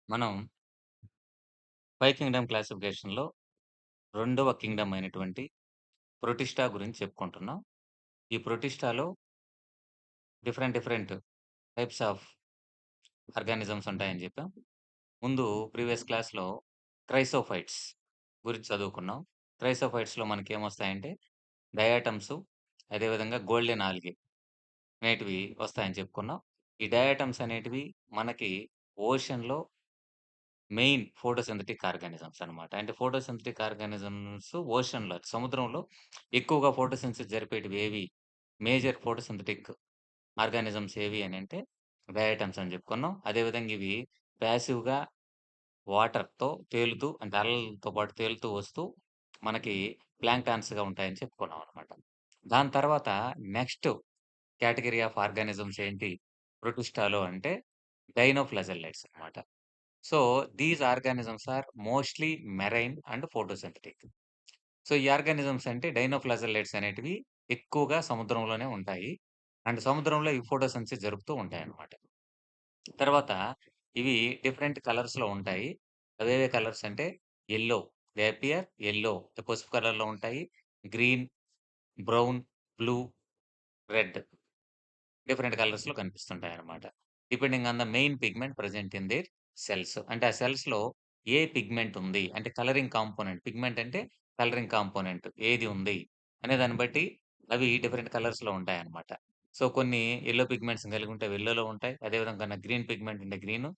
మనం 'five Kingdom క్లాసిఫికేషన్‌లో' రెండవ Kingdom అయినటువంటి ప్రొటిస్టా గురించి చెప్పుకుంటున్నాం. ఈ ప్రొటిస్టాలో డిఫరెంట్ టైప్స్ ఆఫ్ ఆర్గానిజమ్స్ ఉంటాయని చెప్పాం. ముందు ప్రీవియస్ క్లాస్‌లో క్రైసోఫైట్స్ గురించి చదువుకున్నాం. క్రైసోఫైట్స్‌లో మనకేమొస్తాయంటే డయాటమ్సు, అదేవిధంగా గోల్డెన్ ఆల్గే అనేటివి వస్తాయని చెప్పుకున్నాం. ఈ డయాటమ్స్ అనేటివి మనకి ఓషన్‌లో మెయిన్ ఫోటోసింథటిక్ ఆర్గానిజమ్స్ అన్నమాట. అంటే ఫోటోసింథటిక్ ఆర్గానిజమ్స్ ఓషన్‌లో సముద్రంలో ఎక్కువగా ఫోటోసింథసిస్ జరిపేటివి ఏవి? మేజర్ ఫోటోసింథటిక్ ఆర్గానిజమ్స్ ఏవి అనంటే డయాటమ్స్ అని చెప్పుకున్నాం. అదేవిధంగా ఇవి పాసివ్‌గా వాటర్‌తో తేలుతూ అంటే అలలతో పాటు తేలుతూ వస్తూ మనకి ప్లాంక్టాన్స్‌గా ఉంటాయని చెప్పుకున్నాం అన్నమాట. దాని తర్వాత నెక్స్ట్ కేటగరీ ఆఫ్ ఆర్గానిజమ్స్ ఏంటి? ప్రొటిస్టాలో అంటే డైనోఫ్లాజెల్లేట్స్ అన్నమాట. So, these organisms are mostly marine and photosynthetic. So, ఈ ఆర్గానిజమ్స్ అంటే డైనోఫ్లాజెల్లేట్స్ అనేటివి ఎక్కువగా సముద్రంలోనే ఉంటాయి. అండ్ సముద్రంలో ఈ ఫోటోసింథసిస్ జరుపుతూ ఉంటాయన్నమాట. తర్వాత ఇవి డిఫరెంట్ కలర్స్‌లో ఉంటాయి. అవేవే కలర్స్ అంటే యెల్లో, దే అపియర్ యెల్లో పసుపు కలర్‌లో ఉంటాయి. Green, brown, blue, red different కలర్స్‌లో కనిపిస్తుంటాయన్నమాట. Depending on the main pigment present in their cells. అంటే ఆ సెల్స్‌లో ఏ పిగ్మెంట్ ఉంది? అంటే కలరింగ్ కాంపోనెంట్. పిగ్మెంట్ అంటే కలరింగ్ కాంపోనెంట్ ఏది ఉంది? అనే దాన్ని బట్టి అవి డిఫరెంట్ కలర్స్‌లో ఉంటాయన్నమాట. సో, కొన్ని యెల్లో పిగ్మెంట్స్‌ని కలిగి ఉంటే అవి యెల్లోలో ఉంటాయి. అదేవిధంగా గ్రీన్ పిగ్మెంట్ ఉంటే గ్రీను,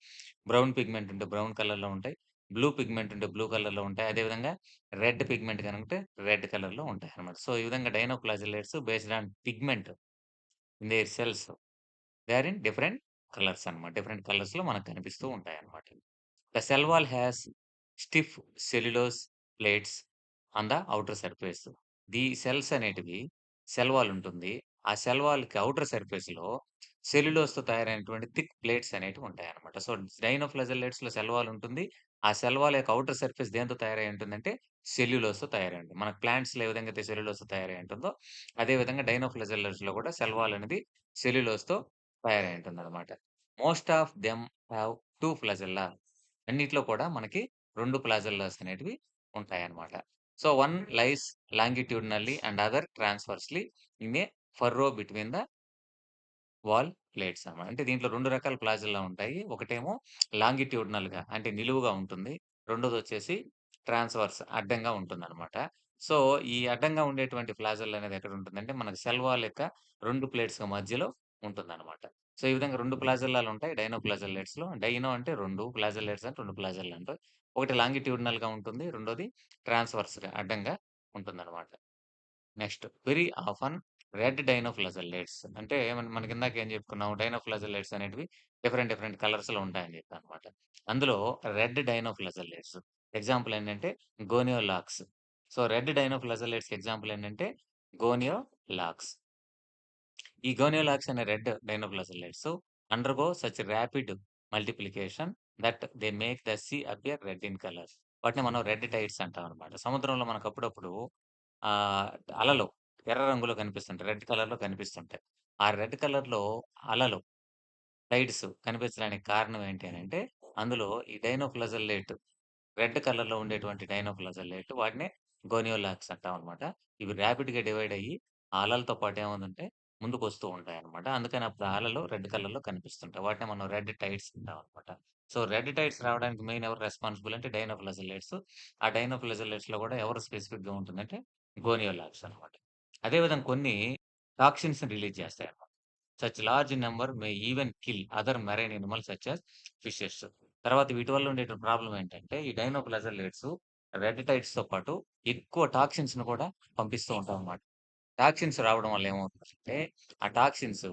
బ్రౌన్ పిగ్మెంట్ ఉంటే బ్రౌన్ కలర్‌లో ఉంటాయి. బ్లూ పిగ్మెంట్ ఉంటే బ్లూ కలర్‌లో ఉంటాయి. అదేవిధంగా రెడ్ పిగ్మెంట్ గనుకుంటే రెడ్ కలర్‌లో ఉంటాయన్నమాట. సో, ఈ విధంగా dinoflagellates based on pigment in their cells they are in different colours అన్నమాట. డిఫరెంట్ కలర్స్‌లో మనకు కనిపిస్తూ ఉంటాయన్నమాట. The cell wall has stiff cellulose plates on the outer surface. The cells అనేటివి సెల్ వాల్ ఉంటుంది. ఆ సెల్ వాల్‌కి ఔటర్ సర్ఫేస్‌లో సెల్యులోజ్‌తో తయారైనటువంటి థిక్ ప్లేట్స్ అనేటివి ఉంటాయన్నమాట. సో, డైనోఫ్లాజెల్లేట్స్‌లో సెల్ వాల్ ఉంటుంది. ఆ సెల్ వాల్ యొక్క ఔటర్ సర్ఫేస్ దేనితో తయారై ఉంటుందంటే సెల్యులోజ్‌తో తయారై ఉంటుంది. మనకు ప్లాంట్స్‌లో ఏ విధంగా అయితే సెల్యులోజ్‌తో తయారై ఉంటుందో, అదే విధంగా డైనోఫ్లాజెల్లేట్స్‌లో కూడా సెల్ వాల్ అనేది సెల్యులోజ్‌తో తయారై ఉంటుందన్నమాట. Most of them have 2 flagella. అన్నిట్లో కూడా మనకి 2 ఫ్లాజెల్లాస్ అనేటివి ఉంటాయన్నమాట. So, one lies longitudinally and other transversely in a furrow between the wall plates అన్నమాట. అంటే దీంట్లో 2 రకాల ఫ్లాజెల్లా ఉంటాయి. ఒకటేమో లాంగిట్యూడినల్‌గా అంటే నిలువుగా ఉంటుంది. రెండోదొచ్చేసి ట్రాన్స్‌వర్స్ అడ్డంగా ఉంటుందన్నమాట. సో, ఈ అడ్డంగా ఉండేటువంటి ఫ్లాజెల్ అనేది ఎక్కడుంటుందంటే మనకు సెల్ వాల్ యొక్క 2 ప్లేట్స్ మధ్యలో ఉంటుందన్నమాట. సో, ఈ విధంగా 2 ఫ్లాజెల్లాలుంటాయి డైనోఫ్లాజెల్లేట్స్‌లో. డైనో అంటే 2, ఫ్లాజెల్లేట్స్ అంటే 2 ఫ్లాజెల్లంటాయి. ఒకటి లాంగిట్యూడినల్‌గా ఉంటుంది. రెండోది ట్రాన్స్‌వర్స్‌గా అడ్డంగా ఉంటుందన్నమాట. నెక్స్ట్ వెరీ ఆఫెన్ రెడ్ డైనోఫ్లాజెల్లేట్స్ అంటే మనకి ఇందాక ఏం చెప్పుకున్నాం డైనోఫ్లాజెల్లేట్స్ అనేటివి డిఫరెంట్ కలర్స్‌లో ఉంటాయని చెప్పానన్నమాట. అందులో రెడ్ డైనోఫ్లాజెల్లేట్స్ ఎగ్జాంపుల్ ఏంటంటే గోనియోలాక్స్. సో, రెడ్ డైనోఫ్లాజెల్లేట్స్‌కి ఎగ్జాంపుల్ ఏంటంటే గోనియోలాక్స్. ఈ గోనియోలాక్స్ అనే red dinoflagellates undergo such rapid multiplication that they make the sea appear red in colour. వాటిని మనం రెడ్ టైడ్స్ అంటామన్నమాట. సముద్రంలో మనకు అప్పుడప్పుడు ఆహ్, అలలు ఎర్ర రంగులో కనిపిస్తుంటాయి. రెడ్ కలర్‌లో కనిపిస్తుంటాయి. ఆ రెడ్ కలర్‌లో అలలు, టైడ్స్ కనిపించడానికి కారణం ఏంటి అనంటే, అందులో ఈ డైనోఫ్లాజెల్లేట్ రెడ్ కలర్‌లో ఉండేటువంటి డైనోఫ్లాజెల్లేట్ వాటినే గోనియోలాక్స్ అంటామనమాట. ఇవి రాపిడ్‌గా డివైడ్ అయ్యి, ఆ అలలతో పాటు ఏమవుతుందంటే ముందుకొస్తూ ఉంటాయన్నమాట. అందుకని అప్పుడు ఆ అలలు రెడ్ కలర్‌లో కనిపిస్తుంటాయి. వాటినే మనం రెడ్ టైడ్స్ అంటామనమాట. సో, రెడ్ టైడ్స్ రావడానికి మెయిన్ ఎవరు రెస్పాన్సిబుల్ అంటే డైనోఫ్లాజెల్లేట్స్. ఆ డైనోఫ్లాజెల్లేట్స్‌లో కూడా ఎవరు స్పెసిఫిక్‌గా ఉంటుందంటే గోనియోలాక్స్ అనమాట. అదే విధంగా కొన్ని టాక్సిన్స్‌ని రిలీజ్ చేస్తాయన్నమాట. Such large number may even kill other marine animals such as fishes. తర్వాత వీటి వల్ల ఉండేటువంటి ప్రాబ్లమ్ ఏంటంటే, ఈ డైనోప్లాజోలేట్స్ రెడ్ టైడ్స్‌తో పాటు ఎక్కువ టాక్సిన్స్‌ని కూడా పంపిస్తూ ఉంటామన్నమాట. టాక్సిన్స్ రావడం వల్ల ఏమవుతుందంటే, ఆ టాక్సిన్స్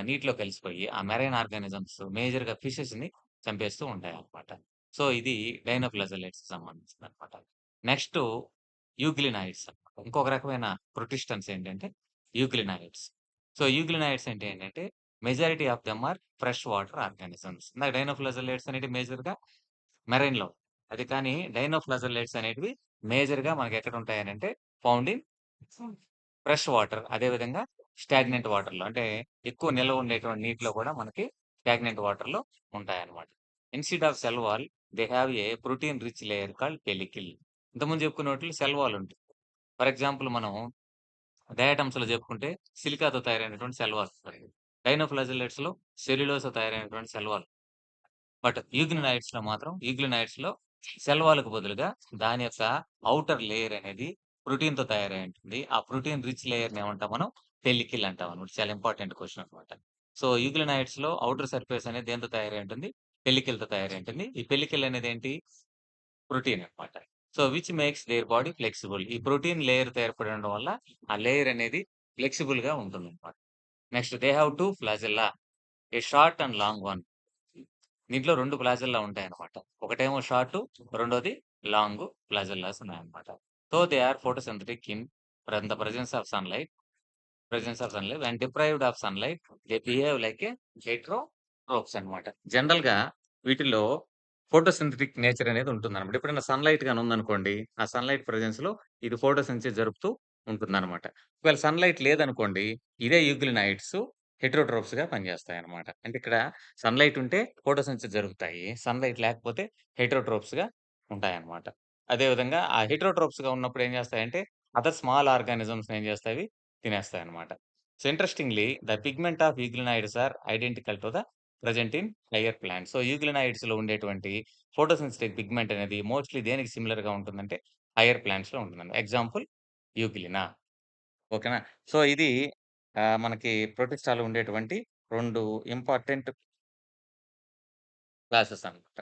నీటిలో కలిసిపోయి, ఆ మెరైన్ ఆర్గానిజమ్స్ మేజర్‌గా ఫిషెస్‌ని చంపేస్తూ ఉంటాయన్నమాట. సో, ఇది డైనోప్లాజోలేట్స్‌కి సంబంధించిందన్నమాట. నెక్స్టు యూగ్లినాయిడ్స్ అన్నమాట. ఇంకొక రకమైన ప్రొటిస్టన్స్ ఏంటంటే యూగ్లినాయిడ్స్. సో, యూగ్లినాయిడ్స్ అంటే ఏంటంటే, majority of them are fresh water organisms. ఇందాక డైనోఫ్లాజోలేట్స్ అనేటివి మేజర్‌గా మెరైన్‌లో. అది కానీ డైనోఫ్లాజోలేట్స్ అనేటివి మేజర్‌గా మనకెక్కడ ఉంటాయనంటే ఫౌండ్ ఇన్ ఫ్రెష్ వాటర్. అదే విధంగా స్టాగ్నెంట్ వాటర్‌లో. అంటే ఎక్కువ నిల్వ ఉండేటువంటి నీటిలో కూడా మనకి స్టాగ్నెంట్ వాటర్‌లో ఉంటాయన్నమాట. Instead of cell wall they have a protein rich layer called pellicle. ఇంతకుముందు చెప్పుకున్నవాటిలో సెల్ వాల్ ఉంటుంది. ఫర్ ఎగ్జాంపుల్ మనం డయాటమ్స్‌లో చెప్పుకుంటే సిలికాతో తయారైనటువంటి సెల్ వాల్ ఉంటది. డైనోఫ్లాజెల్లెట్స్‌లో సెల్యులోజ్‌తో తయారైనటువంటి సెల్ వాల్. బట్ యూగ్లినైడ్స్‌లో సెల్ వాల్‌కి బదులుగా దాని యొక్క ఔటర్ లేయర్ అనేది ప్రోటీన్‌తో తయారై ఉంటుంది. ఆ ప్రోటీన్ రిచ్ లేయర్‌ని ఏమంటాం మనం? పెల్లికిల్ అంటామనమాట. చాలా ఇంపార్టెంట్ క్వెషన్ అనమాట. సో, యూగ్లినైడ్స్‌లో ఔటర్ సర్ఫేస్ అనేది దేనితో తయారై ఉంటుంది? పెల్లికిల్‌తో తయారై ఉంటుంది. ఈ పెల్లికిల్ అనేదేంటి? ప్రోటీన్ అన్నమాట. So, which makes their body flexible. ఈ ప్రోటీన్ లేయర్‌తో ఏర్పడి ఉండడం వల్ల ఆ లేయర్ అనేది ఫ్లెక్సిబుల్‌గా ఉంటుందన్నమాట. Next they have 2 flagella. A short and long one. దీంట్లో 2 ఫ్లాజెల్లా ఉంటాయన్నమాట. ఒకటేమో షార్టు, రెండోది లాంగు ఫ్లాజెల్లాస్ ఉన్నాయన్నమాట. So, they are photosynthetic in from the presence of sunlight when deprived of sunlight they behave like a heterotrophs అన్నమాట. జనరల్‌గా వీటిల్లో photosynthetic nature అనేది ఉంటుందన్నమాట. ఎప్పుడైనా సన్‌లైట్ గాని ఉందనుకోండి, ఆ సన్‌లైట్ ప్రెజెన్స్‌లో ఇది ఫోటోసింథసిస్ జరుపుతూ ఉంటుందన్నమాట. ఒకవేళ సన్‌లైట్ లేదనుకోండి, ఇదే యూగ్లినైడ్స్ హెటెరోట్రోప్స్‌గా పనిచేస్తాయన్నమాట. అంటే ఇక్కడ సన్‌లైట్ ఉంటే ఫోటోసింథసిస్ జరుగుతాయి. సన్‌లైట్ లేకపోతే హెటెరోట్రోప్స్‌గా ఉంటాయన్నమాట. అదే విధంగా ఆ హెటెరోట్రోప్స్‌గా ఉన్నప్పుడు ఏం చేస్తాయంటే, అదర్ స్మాల్ ఆర్గానిజమ్స్‌ని ఏం చేస్తాయి? తినేస్తాయన్నమాట. So, interestingly the pigment of euglenoids are identical to the present in higher plants. So, యూగ్లినైడ్స్‌లో ఉండేటువంటి ఫోటోసింథటిక్ పిగ్మెంట్ అనేది మోస్ట్‌లీ దేనికి సిమిలర్‌గా ఉంటుందంటే హైయర్ ప్లాంట్స్‌లో ఉంటుందండి. Example euglena. ఓకేనా? సో, ఇది మనకి ప్రొటిస్టాలో ఉండేటువంటి 2 ఇంపార్టెంట్ క్లాసెస్ అన్నమాట.